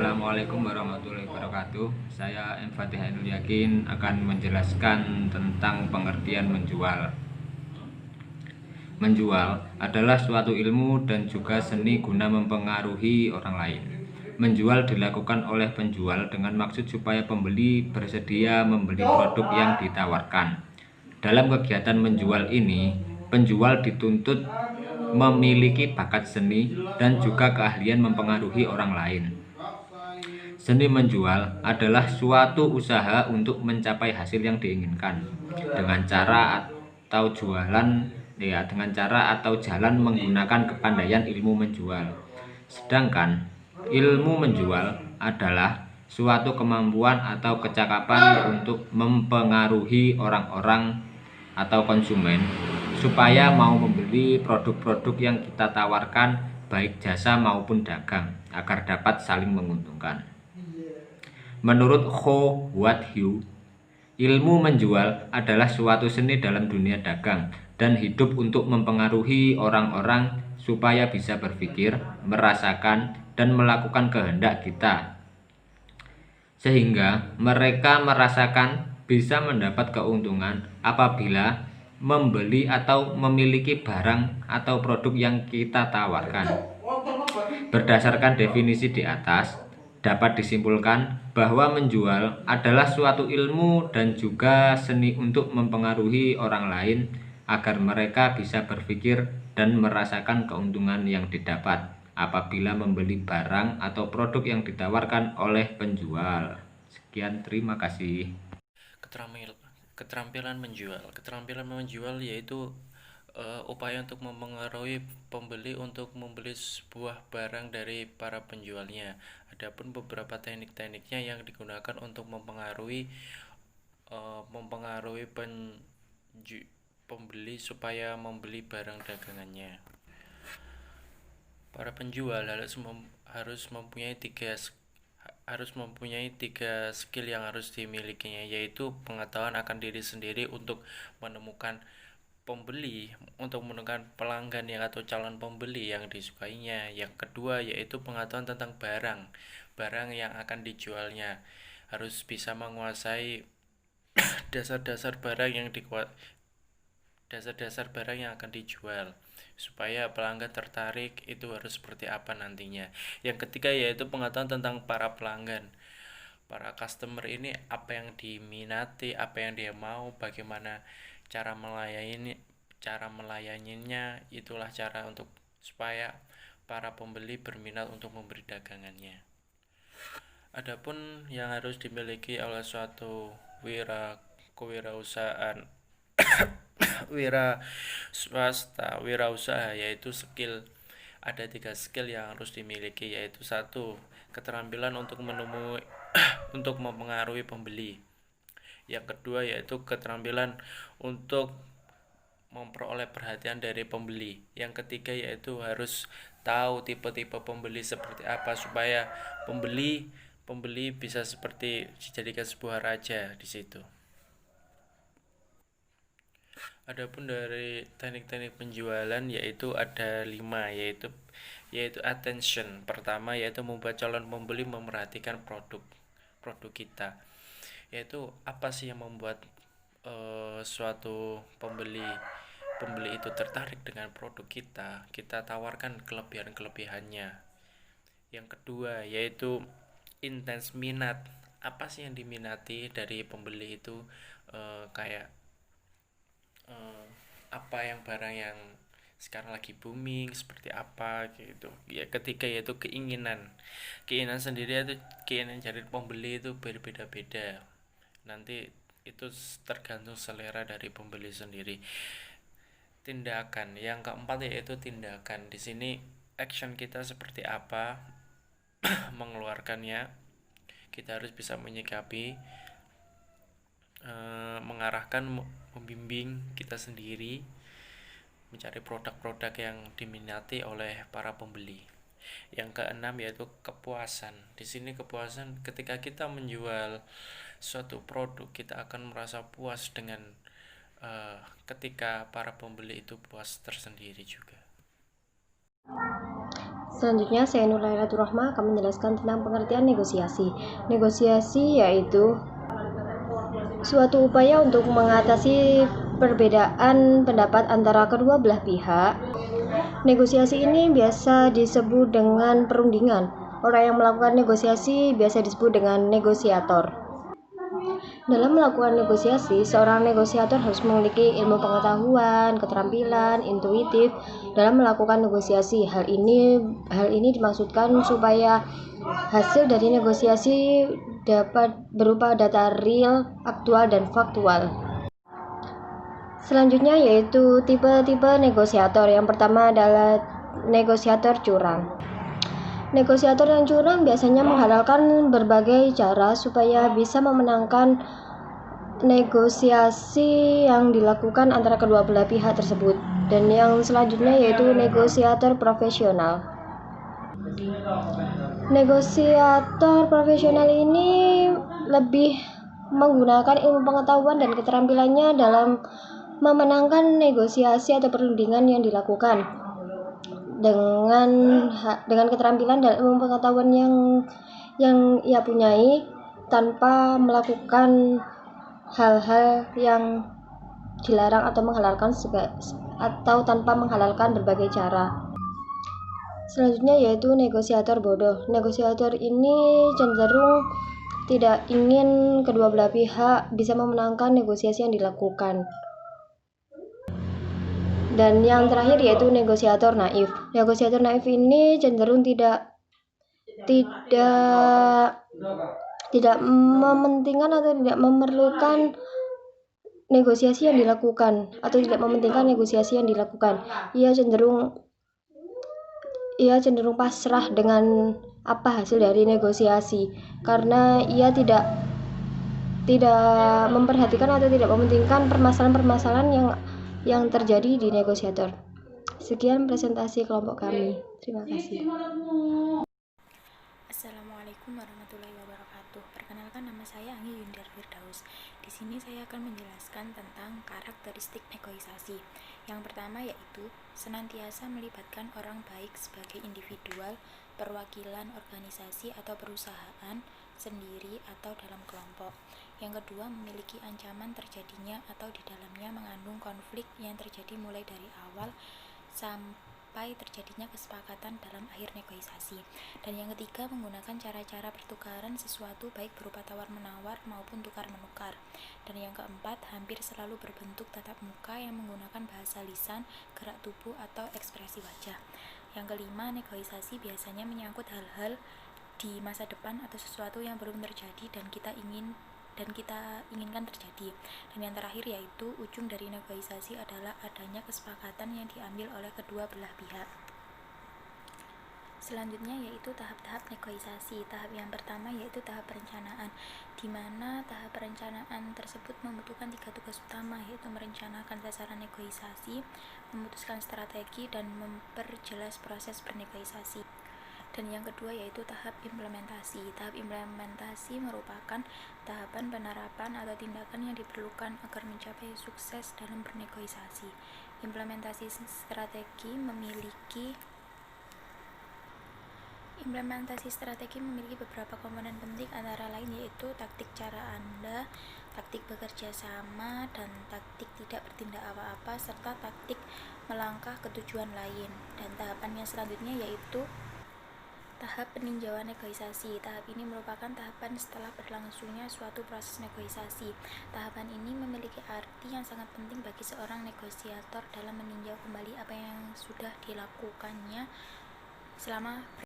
Assalamualaikum warahmatullahi wabarakatuh. Saya M. Fatih Ainul Yakin akan menjelaskan tentang pengertian menjual. Menjual adalah suatu ilmu dan juga seni guna mempengaruhi orang lain. Menjual dilakukan oleh penjual dengan maksud supaya pembeli bersedia membeli produk yang ditawarkan. Dalam kegiatan menjual ini, penjual dituntut memiliki bakat seni dan juga keahlian mempengaruhi orang lain. Seni menjual adalah suatu usaha untuk mencapai hasil yang diinginkan dengan cara atau jalan menggunakan kepandaian ilmu menjual. Sedangkan ilmu menjual adalah suatu kemampuan atau kecakapan untuk mempengaruhi orang-orang atau konsumen supaya mau membeli produk-produk yang kita tawarkan, baik jasa maupun dagang, agar dapat saling menguntungkan. Menurut Ho Wat Hu, ilmu menjual adalah suatu seni dalam dunia dagang dan hidup untuk mempengaruhi orang-orang supaya bisa berpikir, merasakan, dan melakukan kehendak kita, sehingga mereka merasakan bisa mendapat keuntungan apabila membeli atau memiliki barang atau produk yang kita tawarkan. Berdasarkan definisi di atas, dapat disimpulkan bahwa menjual adalah suatu ilmu dan juga seni untuk mempengaruhi orang lain agar mereka bisa berpikir dan merasakan keuntungan yang didapat apabila membeli barang atau produk yang ditawarkan oleh penjual. Sekian, terima kasih. Keterampilan menjual. Keterampilan menjual yaitu upaya untuk mempengaruhi pembeli untuk membeli sebuah barang dari para penjualnya. Adapun beberapa teknik-tekniknya yang digunakan untuk mempengaruhi pembeli supaya membeli barang dagangannya. Para penjual harus mempunyai tiga skill yang harus dimilikinya, yaitu pengetahuan akan diri sendiri untuk menemukan pembeli, untuk menemukan pelanggan yang atau calon pembeli yang disukainya. Yang kedua yaitu pengetahuan tentang barang yang akan dijualnya. Harus bisa menguasai dasar-dasar barang yang akan dijual supaya pelanggan tertarik itu harus seperti apa nantinya. Yang ketiga yaitu pengetahuan tentang para pelanggan. Para customer ini apa yang diminati, apa yang dia mau, bagaimana cara melayaninya, itulah cara untuk supaya para pembeli berminat untuk memberi dagangannya. Adapun yang harus dimiliki oleh suatu kewirausahaan wirausaha yaitu ada tiga skill yang harus dimiliki, yaitu satu, keterampilan untuk menemui untuk mempengaruhi pembeli. Yang kedua yaitu keterampilan untuk memperoleh perhatian dari pembeli. Yang ketiga yaitu harus tahu tipe-tipe pembeli seperti apa supaya pembeli bisa seperti dijadikan sebuah raja di situ. Adapun dari teknik-teknik penjualan yaitu ada 5, yaitu attention. Pertama yaitu membuat calon pembeli memerhatikan produk kita. Yaitu apa sih yang membuat suatu pembeli itu tertarik dengan produk kita. Kita tawarkan kelebihan-kelebihannya. Yang kedua yaitu intens minat. Apa sih yang diminati dari pembeli itu, kayak apa yang barang yang sekarang lagi booming seperti apa gitu. Ya ketiga yaitu keinginan sendiri, itu keinginan dari pembeli itu berbeda-beda, nanti itu tergantung selera dari pembeli sendiri. Tindakan yang keempat yaitu tindakan. Di sini action kita seperti apa mengeluarkannya. Kita harus bisa menyikapi, mengarahkan, membimbing kita sendiri mencari produk-produk yang diminati oleh para pembeli. Yang keenam yaitu kepuasan. Di sini kepuasan ketika kita menjual suatu produk, kita akan merasa puas dengan ketika para pembeli itu puas tersendiri juga. Selanjutnya, saya Nurlailatul Rahma akan menjelaskan tentang pengertian negosiasi. Negosiasi yaitu suatu upaya untuk mengatasi perbedaan pendapat antara kedua belah pihak. Negosiasi ini biasa disebut dengan perundingan. Orang yang melakukan negosiasi biasa disebut dengan negosiator. Dalam melakukan negosiasi, seorang negosiator harus memiliki ilmu pengetahuan, keterampilan, intuitif dalam melakukan negosiasi. Hal ini dimaksudkan supaya hasil dari negosiasi dapat berupa data real, aktual, dan faktual. Selanjutnya yaitu tipe-tipe negosiator. Yang pertama adalah negosiator curang. Negosiator yang curang biasanya menghalalkan berbagai cara supaya bisa memenangkan negosiasi yang dilakukan antara kedua belah pihak tersebut. Dan yang selanjutnya yaitu negosiator profesional. Negosiator profesional ini lebih menggunakan ilmu pengetahuan dan keterampilannya dalam memenangkan negosiasi atau perundingan yang dilakukan. Dengan keterampilan dan ilmu pengetahuan yang ia punyai, tanpa melakukan hal-hal yang dilarang atau tanpa menghalalkan berbagai cara. Selanjutnya yaitu negosiator bodoh. Negosiator ini cenderung tidak ingin kedua belah pihak bisa memenangkan negosiasi yang dilakukan. Dan yang terakhir yaitu negosiator naif. Negosiator naif ini cenderung tidak mementingkan atau tidak memerlukan negosiasi yang dilakukan atau tidak mementingkan negosiasi yang dilakukan. Ia cenderung pasrah dengan apa hasil dari negosiasi karena ia tidak memperhatikan atau tidak mementingkan permasalahan-permasalahan yang terjadi di negosiator. Sekian presentasi kelompok kami. Terima kasih. Assalamualaikum warahmatullahi wabarakatuh. Perkenalkan, nama saya Anggi Yundar Firdaus. Di sini saya akan menjelaskan tentang karakteristik negosiasi. Yang pertama yaitu senantiasa melibatkan orang baik sebagai individual, perwakilan organisasi atau perusahaan sendiri atau dalam kelompok. Yang kedua, memiliki ancaman terjadinya atau di dalamnya mengandung konflik yang terjadi mulai dari awal sampai terjadinya kesepakatan dalam akhir negosiasi. Dan yang ketiga, menggunakan cara-cara pertukaran sesuatu baik berupa tawar-menawar maupun tukar-menukar. Dan yang keempat, hampir selalu berbentuk tatap muka yang menggunakan bahasa lisan, gerak tubuh atau ekspresi wajah. Yang kelima, negosiasi biasanya menyangkut hal-hal di masa depan atau sesuatu yang belum terjadi dan kita inginkan terjadi. Dan yang terakhir yaitu ujung dari negosiasi adalah adanya kesepakatan yang diambil oleh kedua belah pihak. Selanjutnya yaitu tahap-tahap negosiasi. Tahap yang pertama yaitu tahap perencanaan, di mana tahap perencanaan tersebut membutuhkan 3 tugas utama, yaitu merencanakan sasaran negosiasi, memutuskan strategi, dan memperjelas proses bernegosiasi. Dan yang kedua yaitu tahap implementasi. Tahap implementasi merupakan tahapan penerapan atau tindakan yang diperlukan agar mencapai sukses dalam bernegosiasi. Implementasi strategi memiliki beberapa komponen penting, antara lain yaitu taktik cara Anda, taktik bekerja sama, dan taktik tidak bertindak apa-apa, serta taktik melangkah ke tujuan lain. Dan tahapan yang selanjutnya yaitu tahap peninjauan negosiasi. Tahap ini merupakan tahapan setelah berlangsungnya suatu proses negosiasi. Tahapan ini memiliki arti yang sangat penting bagi seorang negosiator dalam meninjau kembali apa yang sudah dilakukannya selama